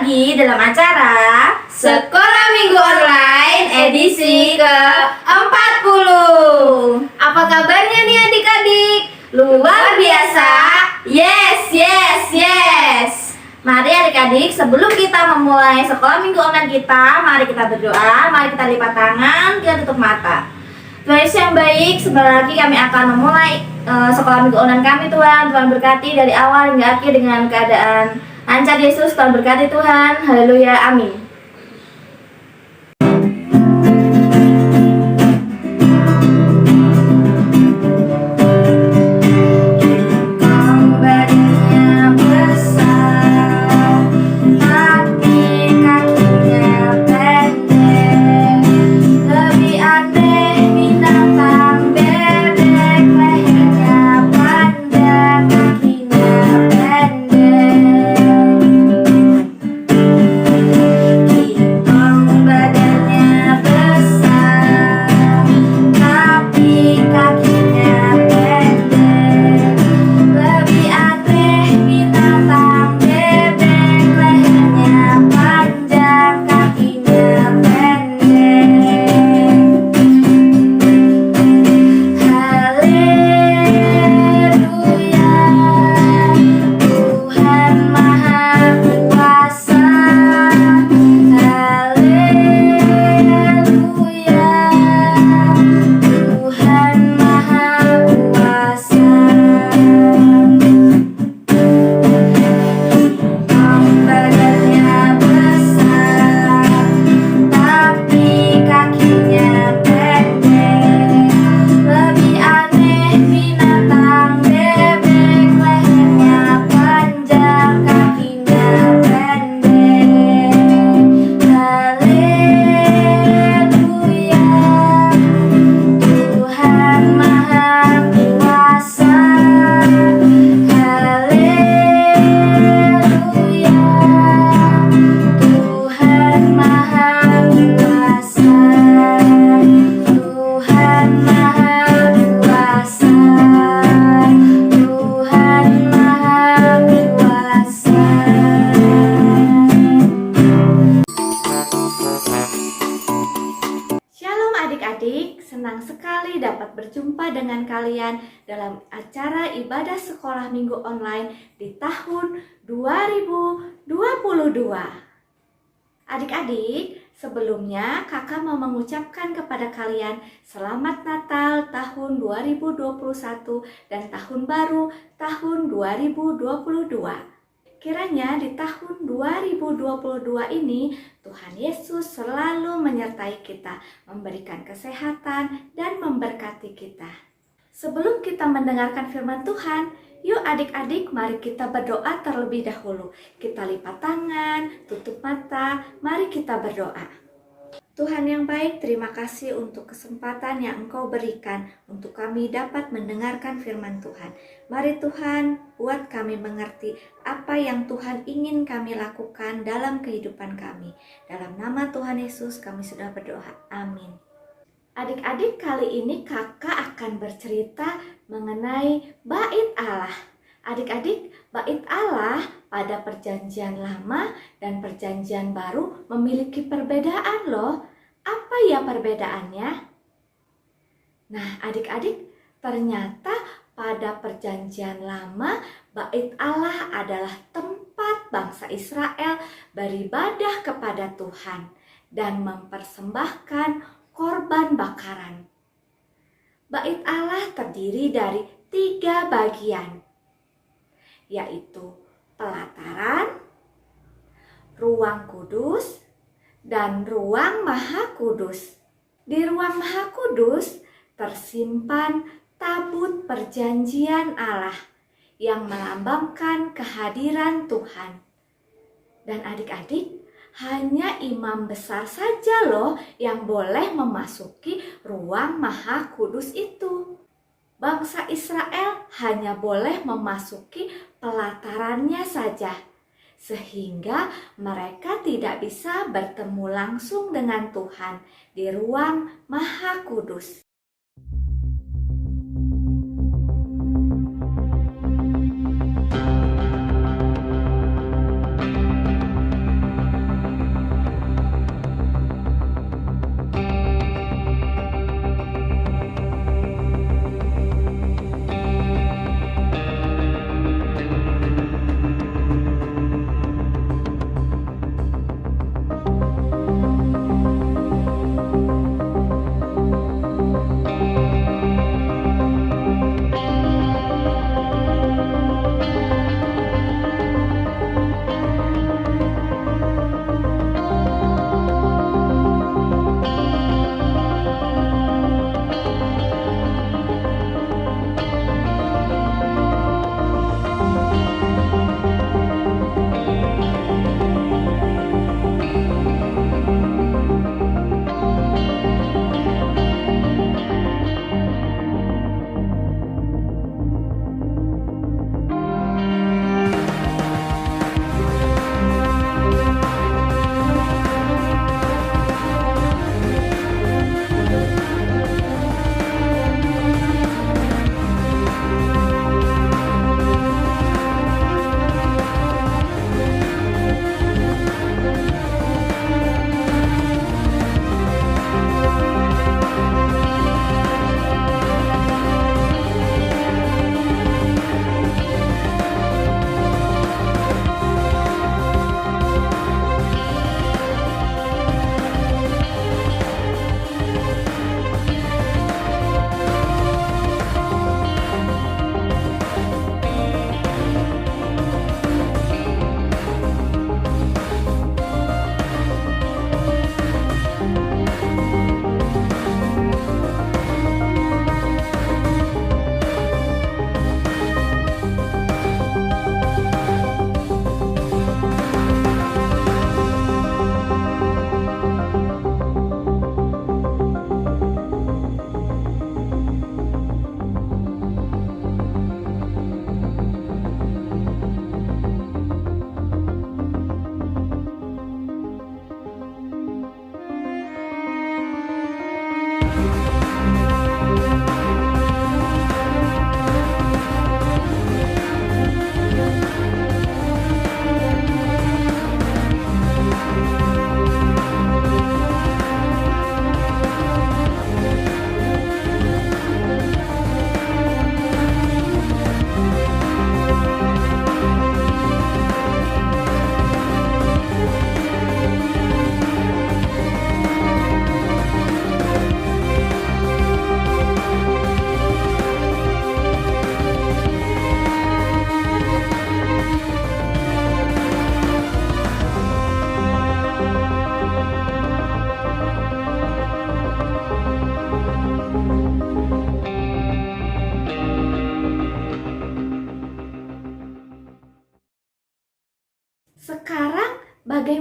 lagi dalam acara Sekolah Minggu Online edisi ke-40. Apa kabarnya nih adik-adik? Luar biasa. Yes, yes, yes. Mari adik-adik, sebelum kita memulai sekolah minggu online kita, mari kita berdoa, mari kita lipat tangan, kita tutup mata. Tuhan Yesus yang baik, sebentar lagi kami akan memulai sekolah minggu online kami Tuhan. Tuhan berkati dari awal hingga akhir dengan keadaan lancar Yesus. Tuhan berkati Tuhan, haleluya, amin. Adik-adik, senang sekali dapat berjumpa dengan kalian dalam acara ibadah sekolah minggu online di tahun 2022. Adik-adik, sebelumnya kakak mau mengucapkan kepada kalian selamat Natal tahun 2021 dan tahun baru tahun 2022. Kiranya di tahun 2022 ini Tuhan Yesus selalu menyertai kita, memberikan kesehatan dan memberkati kita. Sebelum kita mendengarkan firman Tuhan, yuk adik-adik mari kita berdoa terlebih dahulu. Kita lipat tangan, tutup mata, mari kita berdoa. Tuhan yang baik, terima kasih untuk kesempatan yang Engkau berikan untuk kami dapat mendengarkan firman Tuhan. Mari Tuhan, buat kami mengerti apa yang Tuhan ingin kami lakukan dalam kehidupan kami. Dalam nama Tuhan Yesus kami sudah berdoa. Amin. Adik-adik, kali ini kakak akan bercerita mengenai bait Allah. Adik-adik, bait Allah pada perjanjian lama dan perjanjian baru memiliki perbedaan loh. Apa ya perbedaannya? Nah adik-adik, ternyata pada perjanjian lama bait Allah adalah tempat bangsa Israel beribadah kepada Tuhan dan mempersembahkan korban bakaran. Bait Allah terdiri dari 3 bagian, yaitu pelataran, ruang kudus, dan ruang maha kudus. Di ruang maha kudus tersimpan tabut perjanjian Allah yang melambangkan kehadiran Tuhan. Dan adik-adik, hanya imam besar saja loh yang boleh memasuki ruang maha kudus itu. Bangsa Israel hanya boleh memasuki pelatarannya saja, sehingga mereka tidak bisa bertemu langsung dengan Tuhan di ruang maha kudus.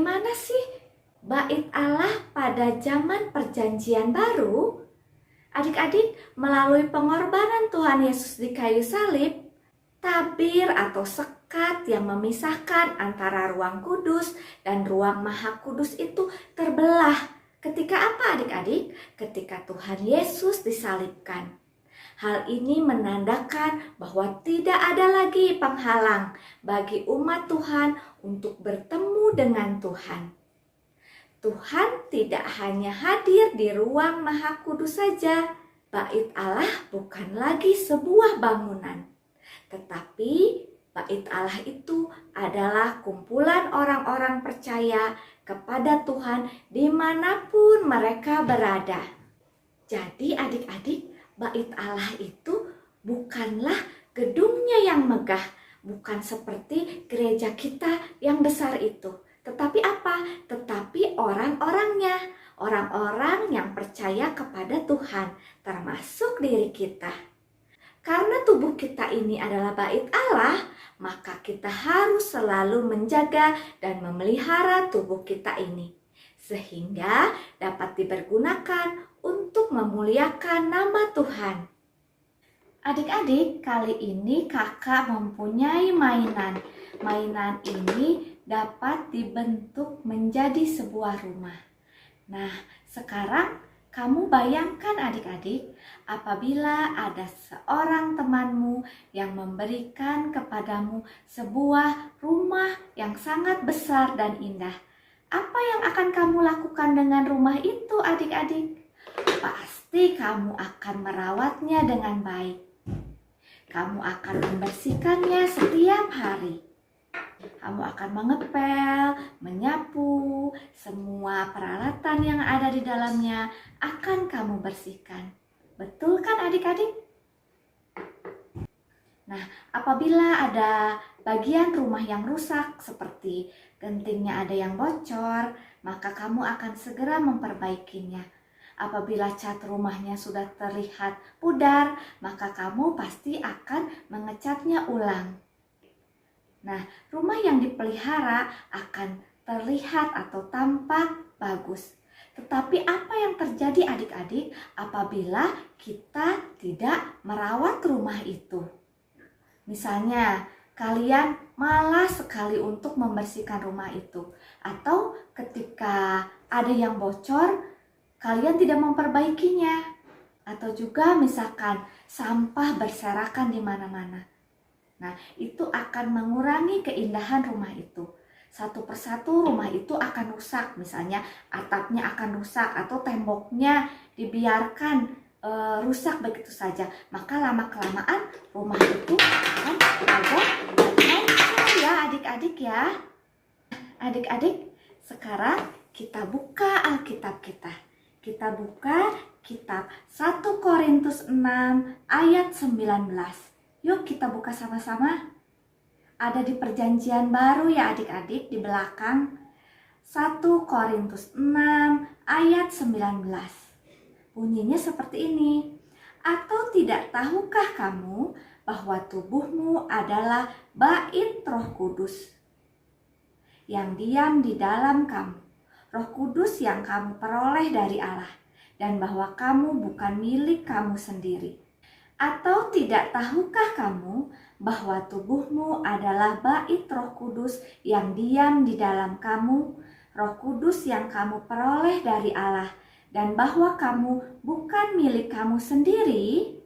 bagaimana sih bait Allah pada zaman Perjanjian Baru? Adik-adik, melalui pengorbanan Tuhan Yesus di kayu salib, tabir atau sekat yang memisahkan antara ruang kudus dan ruang maha kudus itu terbelah. Ketika apa adik-adik? Ketika Tuhan Yesus disalibkan. Hal ini menandakan bahwa tidak ada lagi penghalang bagi umat Tuhan untuk bertemu dengan Tuhan. Tuhan tidak hanya hadir di ruang maha kudus saja. Bait Allah bukan lagi sebuah bangunan, tetapi bait Allah itu adalah kumpulan orang-orang percaya kepada Tuhan dimanapun mereka berada. Jadi adik-adik, bait Allah itu bukanlah gedungnya yang megah, bukan seperti gereja kita yang besar itu. Tetapi apa? Tetapi orang-orangnya, orang-orang yang percaya kepada Tuhan, termasuk diri kita. Karena tubuh kita ini adalah bait Allah, maka kita harus selalu menjaga dan memelihara tubuh kita ini, sehingga dapat dipergunakan untuk memuliakan nama Tuhan. Adik-adik, kali ini kakak mempunyai mainan. Mainan ini dapat dibentuk menjadi sebuah rumah. Nah, sekarang kamu bayangkan adik-adik, apabila ada seorang temanmu yang memberikan kepadamu sebuah rumah yang sangat besar dan indah. Apa yang akan kamu lakukan dengan rumah itu adik-adik? Pasti kamu akan merawatnya dengan baik. Kamu akan membersihkannya setiap hari. Kamu akan mengepel, menyapu, semua peralatan yang ada di dalamnya akan kamu bersihkan. Betul kan adik-adik? Nah, apabila ada bagian rumah yang rusak seperti gentingnya ada yang bocor, maka kamu akan segera memperbaikinya. Apabila cat rumahnya sudah terlihat pudar, maka kamu pasti akan mengecatnya ulang. Nah, rumah yang dipelihara akan terlihat atau tampak bagus. Tetapi apa yang terjadi adik-adik apabila kita tidak merawat rumah itu? Misalnya, kalian malas sekali untuk membersihkan rumah itu. Atau ketika ada yang bocor, kalian tidak memperbaikinya. Atau juga misalkan sampah berserakan di mana-mana. Nah, itu akan mengurangi keindahan rumah itu. Satu persatu rumah itu akan rusak, misalnya atapnya akan rusak atau temboknya dibiarkan rusak begitu saja. Maka lama-kelamaan rumah itu akan ada hancur ya adik-adik ya. Adik-adik, sekarang kita buka Alkitab kita. Kita buka kitab 1 Korintus 6 ayat 19. Yuk kita buka sama-sama. Ada di Perjanjian Baru ya adik-adik di belakang. 1 Korintus 6 ayat 19. Bunyinya seperti ini. Atau tidak tahukah kamu bahwa tubuhmu adalah bait Roh Kudus yang diam di dalam kamu. Roh Kudus yang kamu peroleh dari Allah, dan bahwa kamu bukan milik kamu sendiri. Atau tidak tahukah kamu bahwa tubuhmu adalah bait Roh Kudus yang diam di dalam kamu, Roh Kudus yang kamu peroleh dari Allah, dan bahwa kamu bukan milik kamu sendiri?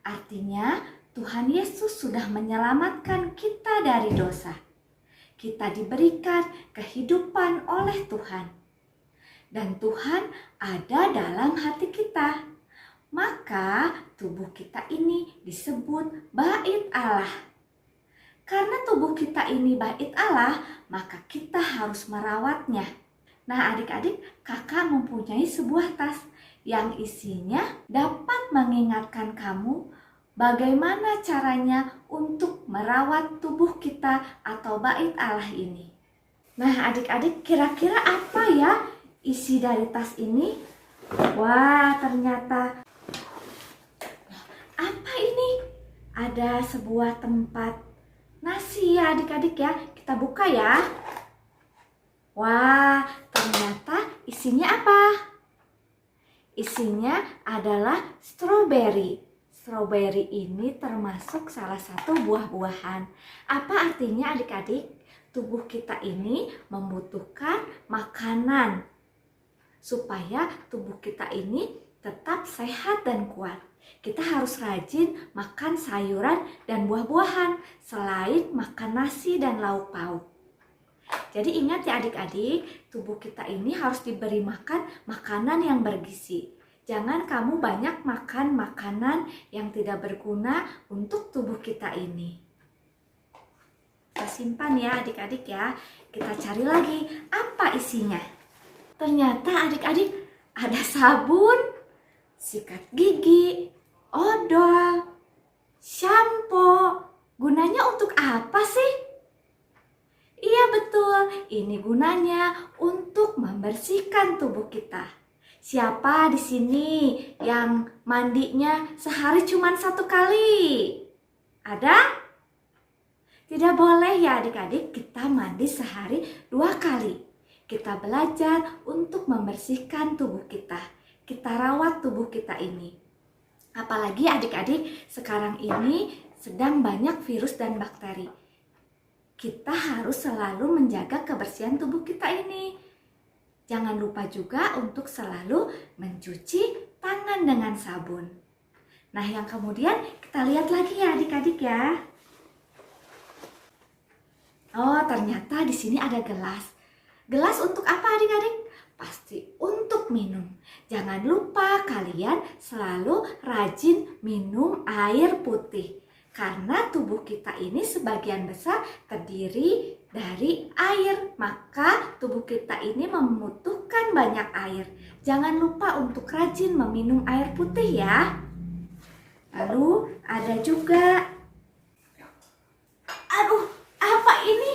Artinya, Tuhan Yesus sudah menyelamatkan kita dari dosa. Kita diberikan kehidupan oleh Tuhan. Dan Tuhan ada dalam hati kita. Maka tubuh kita ini disebut bait Allah. Karena tubuh kita ini bait Allah, maka kita harus merawatnya. Nah adik-adik, kakak mempunyai sebuah tas yang isinya dapat mengingatkan kamu bagaimana caranya untuk merawat tubuh kita atau bait Allah ini. Nah adik-adik, kira-kira apa ya isi dari tas ini? Wah, ternyata apa ini? Ada sebuah tempat nasi ya adik-adik ya. Kita buka ya. Wah, ternyata isinya apa? Isinya adalah stroberi. Stroberi ini termasuk salah satu buah-buahan. Apa artinya adik-adik? Tubuh kita ini membutuhkan makanan supaya tubuh kita ini tetap sehat dan kuat. Kita harus rajin makan sayuran dan buah-buahan selain makan nasi dan lauk pauk. Jadi ingat ya adik-adik, tubuh kita ini harus diberi makan makanan yang bergizi. Jangan kamu banyak makan makanan yang tidak berguna untuk tubuh kita ini. Kita simpan ya adik-adik ya. Kita cari lagi apa isinya. Ternyata adik-adik ada sabun, sikat gigi, odol, shampoo. Gunanya untuk apa sih? Iya betul, ini gunanya untuk membersihkan tubuh kita. Siapa di sini yang mandinya sehari cuma 1 kali? Ada? Tidak boleh ya adik-adik, kita mandi sehari 2 kali. Kita belajar untuk membersihkan tubuh kita. Kita rawat tubuh kita ini. Apalagi adik-adik sekarang ini sedang banyak virus dan bakteri. Kita harus selalu menjaga kebersihan tubuh kita ini. Jangan lupa juga untuk selalu mencuci tangan dengan sabun. Nah, yang kemudian kita lihat lagi ya adik-adik ya. Oh, ternyata di sini ada gelas. Gelas untuk apa adik-adik? Pasti untuk minum. Jangan lupa kalian selalu rajin minum air putih. Karena tubuh kita ini sebagian besar terdiri dari air, maka tubuh kita ini membutuhkan banyak air. Jangan lupa untuk rajin meminum air putih ya. Lalu ada juga, aduh, apa ini?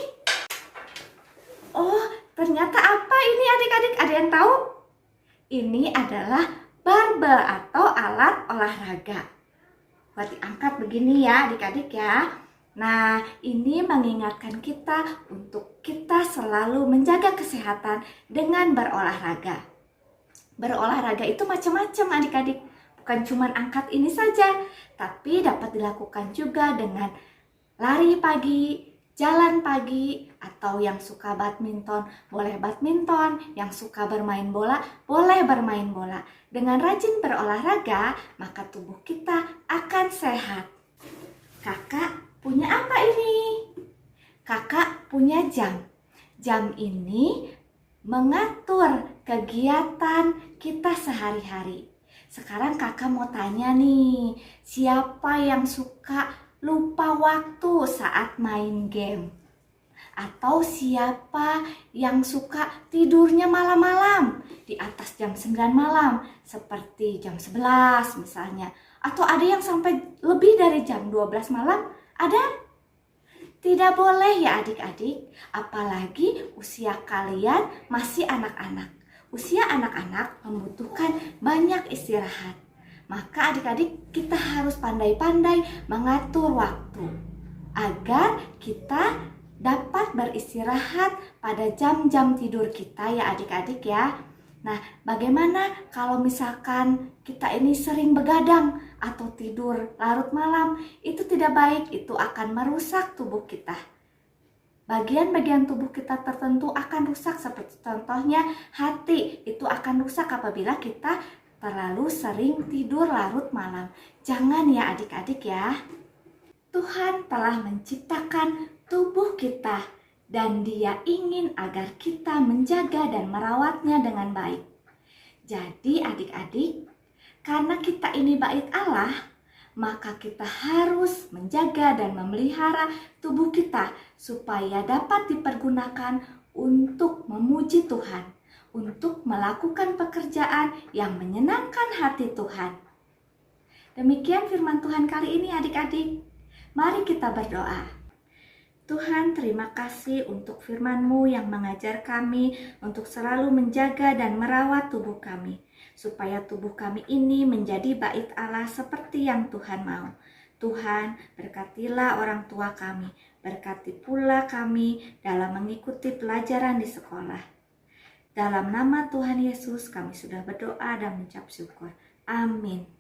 Oh, ternyata apa ini adik-adik? Ada yang tahu? Ini adalah barbel atau alat olahraga. Buat diangkat begini ya adik-adik ya. Nah, ini mengingatkan kita untuk kita selalu menjaga kesehatan dengan berolahraga. Berolahraga itu macam-macam adik-adik. Bukan cuma angkat ini saja, tapi dapat dilakukan juga dengan lari pagi, jalan pagi, atau yang suka badminton boleh badminton, yang suka bermain bola boleh bermain bola. Dengan rajin berolahraga, maka tubuh kita akan sehat. Kakak punya apa ini? Kakak punya jam. Jam ini mengatur kegiatan kita sehari-hari. Sekarang kakak mau tanya nih, siapa yang suka lupa waktu saat main game? Atau siapa yang suka tidurnya malam-malam di atas jam 9 malam seperti jam 11 misalnya, atau ada yang sampai lebih dari jam 12 malam? Ada? Tidak boleh ya adik-adik, apalagi usia kalian masih anak-anak. Usia anak-anak membutuhkan banyak istirahat. Maka adik-adik kita harus pandai-pandai mengatur waktu agar kita dapat beristirahat pada jam-jam tidur kita ya adik-adik ya. Nah, bagaimana kalau misalkan kita ini sering begadang atau tidur larut malam? Itu tidak baik, itu akan merusak tubuh kita. Bagian-bagian tubuh kita tertentu akan rusak, seperti contohnya hati. Itu akan rusak apabila kita terlalu sering tidur larut malam. Jangan ya adik-adik ya. Tuhan telah menciptakan tubuh kita dan Dia ingin agar kita menjaga dan merawatnya dengan baik. Jadi adik-adik, karena kita ini bait Allah, maka kita harus menjaga dan memelihara tubuh kita supaya dapat dipergunakan untuk memuji Tuhan, untuk melakukan pekerjaan yang menyenangkan hati Tuhan. Demikian firman Tuhan kali ini adik-adik. Mari kita berdoa. Tuhan, terima kasih untuk firman-Mu yang mengajar kami untuk selalu menjaga dan merawat tubuh kami, supaya tubuh kami ini menjadi bait Allah seperti yang Tuhan mau. Tuhan, berkatilah orang tua kami, berkati pula kami dalam mengikuti pelajaran di sekolah. Dalam nama Tuhan Yesus kami sudah berdoa dan mengucap syukur. Amin.